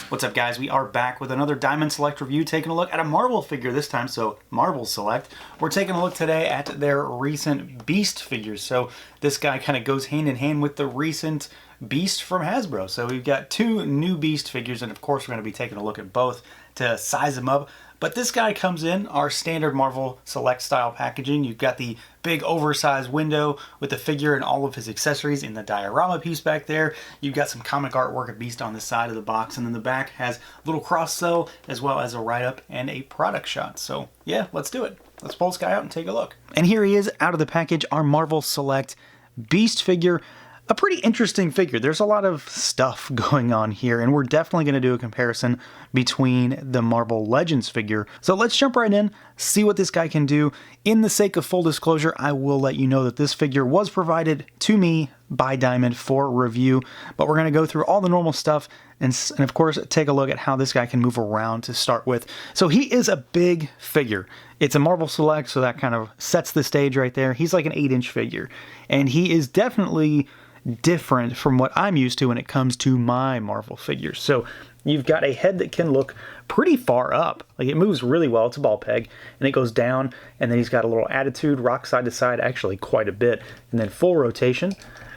What's up, guys? We are back with another Diamond Select review, taking a look at a Marvel figure this time, so Marvel Select. We're taking a look today at their recent Beast figures. So this guy kind of goes hand in hand with the recent Beast from Hasbro. So we've got two new Beast figures, and of course we're going to be taking a look at both to size them up. But this guy comes in our standard Marvel Select style packaging. You've got the big oversized window with the figure and all of his accessories in the diorama piece back there. You've got some comic artwork of Beast on the side of the box, and then the back has a little cross sew as well as a write-up and a product shot. So yeah, let's do it. Let's pull this guy out and take a look. And here he is out of the package, our Marvel Select Beast figure. A pretty interesting figure. There's a lot of stuff going on here, and we're definitely going to do a comparison between the Marvel Legends figure. So let's jump right in, see what this guy can do. In the sake of full disclosure, I will let you know that this figure was provided to me by Diamond for review, but we're going to go through all the normal stuff and of course take a look at how this guy can move around to start with. So he is a big figure. It's a Marvel Select, so that kind of sets the stage right there. He's like an 8-inch figure, and he is definitely different from what I'm used to when it comes to my Marvel figures. So you've got a head that can look pretty far up. Like, it moves really well. It's a ball peg, and it goes down, and then he's got a little attitude, rock side to side, actually quite a bit, and then full rotation.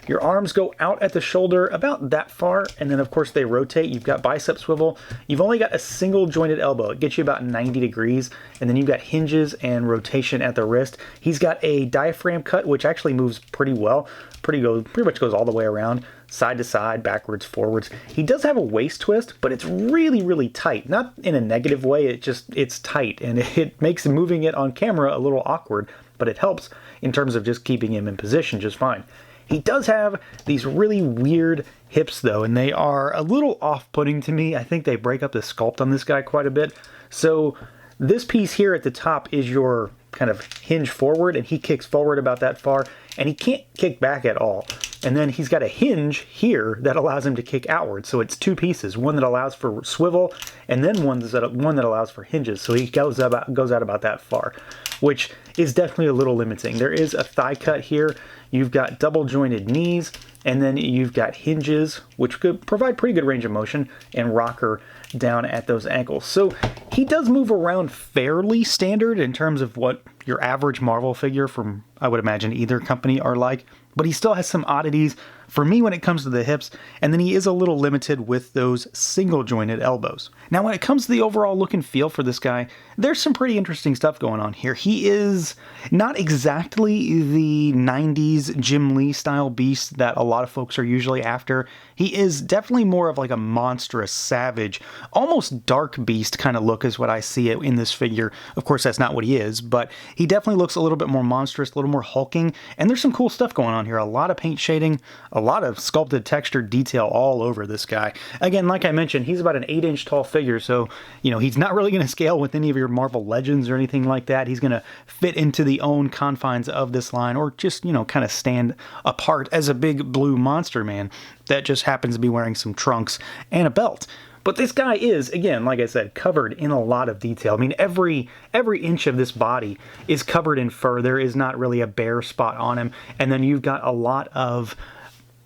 Your arms go out at the shoulder about that far, and then of course they rotate. You've got bicep swivel. You've only got a single jointed elbow. It gets you about 90 degrees, and then you've got hinges and rotation at the wrist. He's got a diaphragm cut, which actually moves pretty well. Pretty much goes all the way around, side to side, backwards, forwards. He does have a waist twist, but it's really, really tight. Not in a negative way, it's tight, and it makes moving it on camera a little awkward, but it helps in terms of just keeping him in position just fine. He does have these really weird hips though, and they are a little off-putting to me. I think they break up the sculpt on this guy quite a bit. So this piece here at the top is your kind of hinge forward, and he kicks forward about that far, and he can't kick back at all. And then he's got a hinge here that allows him to kick outward. So it's two pieces, one that allows for swivel, and then one that allows for hinges. So he goes out about that far, which is definitely a little limiting. There is a thigh cut here. You've got double jointed knees, and then you've got hinges, which could provide pretty good range of motion, and rocker down at those ankles. So he does move around fairly standard in terms of what your average Marvel figure from, I would imagine, either company are like, but he still has some oddities for me when it comes to the hips, and then he is a little limited with those single jointed elbows. Now when it comes to the overall look and feel for this guy, there's some pretty interesting stuff going on here. He is not exactly the 90s Jim Lee style Beast that a lot of folks are usually after. He is definitely more of like a monstrous, savage, almost dark Beast kind of look is what I see it in this figure. Of course that's not what he is, but he definitely looks a little bit more monstrous, a little more hulking, and there's some cool stuff going on here. A lot of paint shading, a lot of sculpted texture detail all over this guy. Again, like I mentioned, he's about an 8-inch tall figure, so you know, he's not really going to scale with any of your Marvel Legends or anything like that. He's going to fit into the own confines of this line, or just, you know, kind of stand apart as a big blue monster man that just happens to be wearing some trunks and a belt. But this guy is, again, like I said, covered in a lot of detail. I mean, every inch of this body is covered in fur. There is not really a bare spot on him. And then you've got a lot of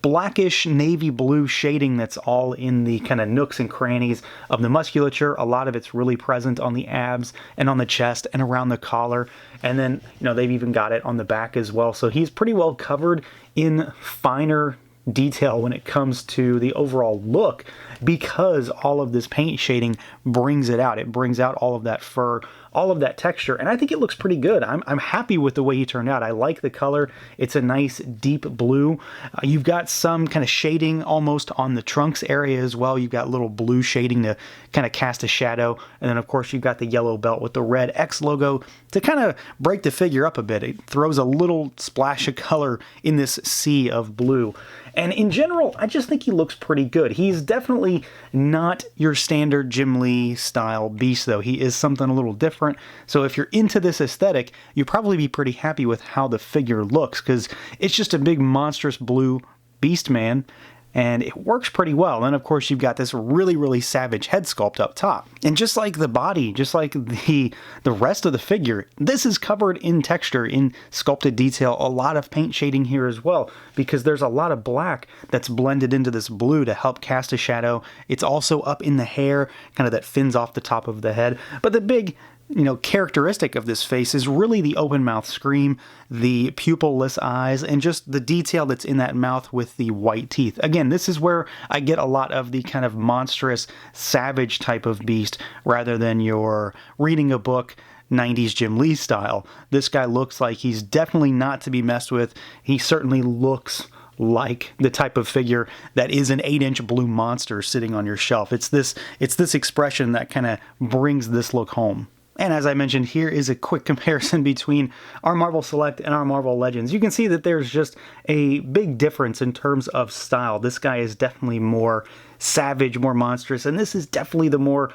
blackish navy blue shading that's all in the kind of nooks and crannies of the musculature. A lot of it's really present on the abs and on the chest and around the collar. And then, you know, they've even got it on the back as well. So he's pretty well covered in finer detail when it comes to the overall look, because all of this paint shading brings it out. It brings out all of that fur, all of that texture, and I think it looks pretty good. I'm happy with the way he turned out. I like the color. It's a nice deep blue. You've got some kind of shading almost on the trunks area as well. You've got little blue shading to kind of cast a shadow, and then of course you've got the yellow belt with the red X logo to kind of break the figure up a bit. It throws a little splash of color in this sea of blue. And in general, I just think he looks pretty good. He's definitely not your standard Jim Lee style Beast, though. He is something a little different. So if you're into this aesthetic, you'll probably be pretty happy with how the figure looks, because it's just a big monstrous blue Beast man and it works pretty well. And of course you've got this really, really savage head sculpt up top. And just like the body, just like the rest of the figure, this is covered in texture, in sculpted detail, a lot of paint shading here as well, because there's a lot of black that's blended into this blue to help cast a shadow. It's also up in the hair, kind of that fins off the top of the head. But the big characteristic of this face is really the open mouth scream, the pupilless eyes, and just the detail that's in that mouth with the white teeth. Again, this is where I get a lot of the kind of monstrous, savage type of beast rather than your reading a book 90s Jim Lee style. This guy looks like he's definitely not to be messed with. He certainly looks like the type of figure that is an 8-inch blue monster sitting on your shelf. It's this expression that kind of brings this look home. And as I mentioned, here is a quick comparison between our Marvel Select and our Marvel Legends. You can see that there's just a big difference in terms of style. This guy is definitely more savage, more monstrous, and this is definitely the more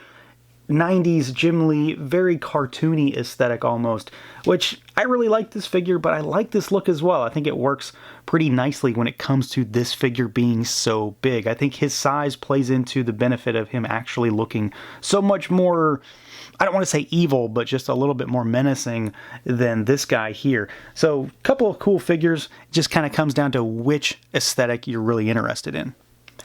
90s Jim Lee, very cartoony aesthetic almost, which I really like this figure, but I like this look as well. I think it works pretty nicely when it comes to this figure being so big. I think his size plays into the benefit of him actually looking so much more, I don't want to say evil, but just a little bit more menacing than this guy here. So a couple of cool figures. It just kind of comes down to which aesthetic you're really interested in.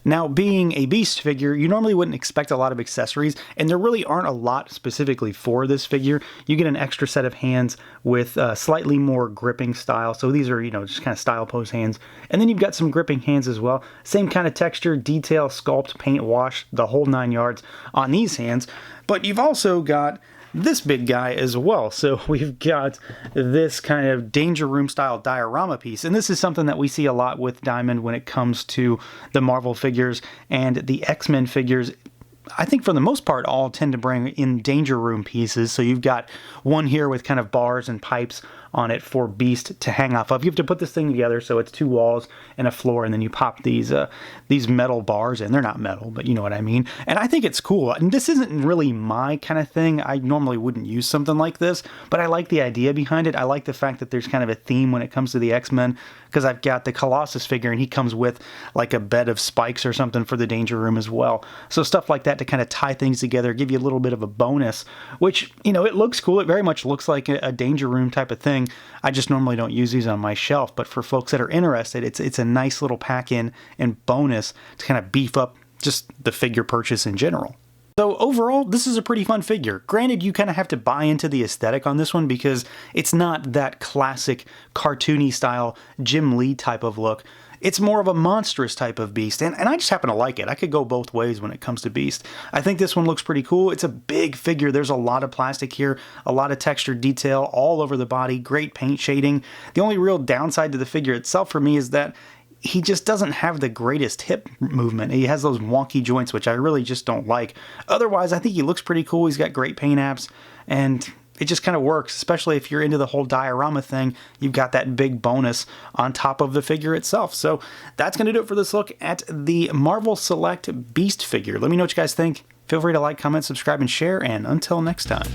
Now, being a Beast figure, you normally wouldn't expect a lot of accessories, and there really aren't a lot specifically for this figure. You get an extra set of hands with slightly more gripping style. So these are, just kind of style pose hands. And then you've got some gripping hands as well. Same kind of texture, detail, sculpt, paint, wash, the whole 9 yards on these hands. But you've also got this big guy as well. So we've got this kind of Danger Room style diorama piece, and this is something that we see a lot with Diamond when it comes to the Marvel figures and the X-Men figures. I think for the most part all tend to bring in Danger Room pieces. So you've got one here with kind of bars and pipes on it for Beast to hang off of. You have to put this thing together so it's 2 walls and a floor, and then you pop these metal bars in. They're not metal, but you know what I mean. And I think it's cool. And this isn't really my kind of thing. I normally wouldn't use something like this, but I like the idea behind it. I like the fact that there's kind of a theme when it comes to the X-Men, because I've got the Colossus figure and he comes with like a bed of spikes or something for the Danger Room as well. So stuff like that to kind of tie things together, give you a little bit of a bonus, which, it looks cool. It very much looks like a Danger Room type of thing. I just normally don't use these on my shelf, but for folks that are interested, it's a nice little pack-in and bonus to kind of beef up just the figure purchase in general. So overall, this is a pretty fun figure. Granted, you kind of have to buy into the aesthetic on this one because it's not that classic cartoony style Jim Lee type of look. It's more of a monstrous type of Beast, and I just happen to like it. I could go both ways when it comes to Beast. I think this one looks pretty cool. It's a big figure. There's a lot of plastic here, a lot of textured detail all over the body, great paint shading. The only real downside to the figure itself for me is that he just doesn't have the greatest hip movement. He has those wonky joints, which I really just don't like. Otherwise, I think he looks pretty cool. He's got great paint apps, and it just kind of works, especially if you're into the whole diorama thing. You've got that big bonus on top of the figure itself. So that's going to do it for this look at the Marvel Select Beast figure. Let me know what you guys think. Feel free to like, comment, subscribe, and share, and until next time.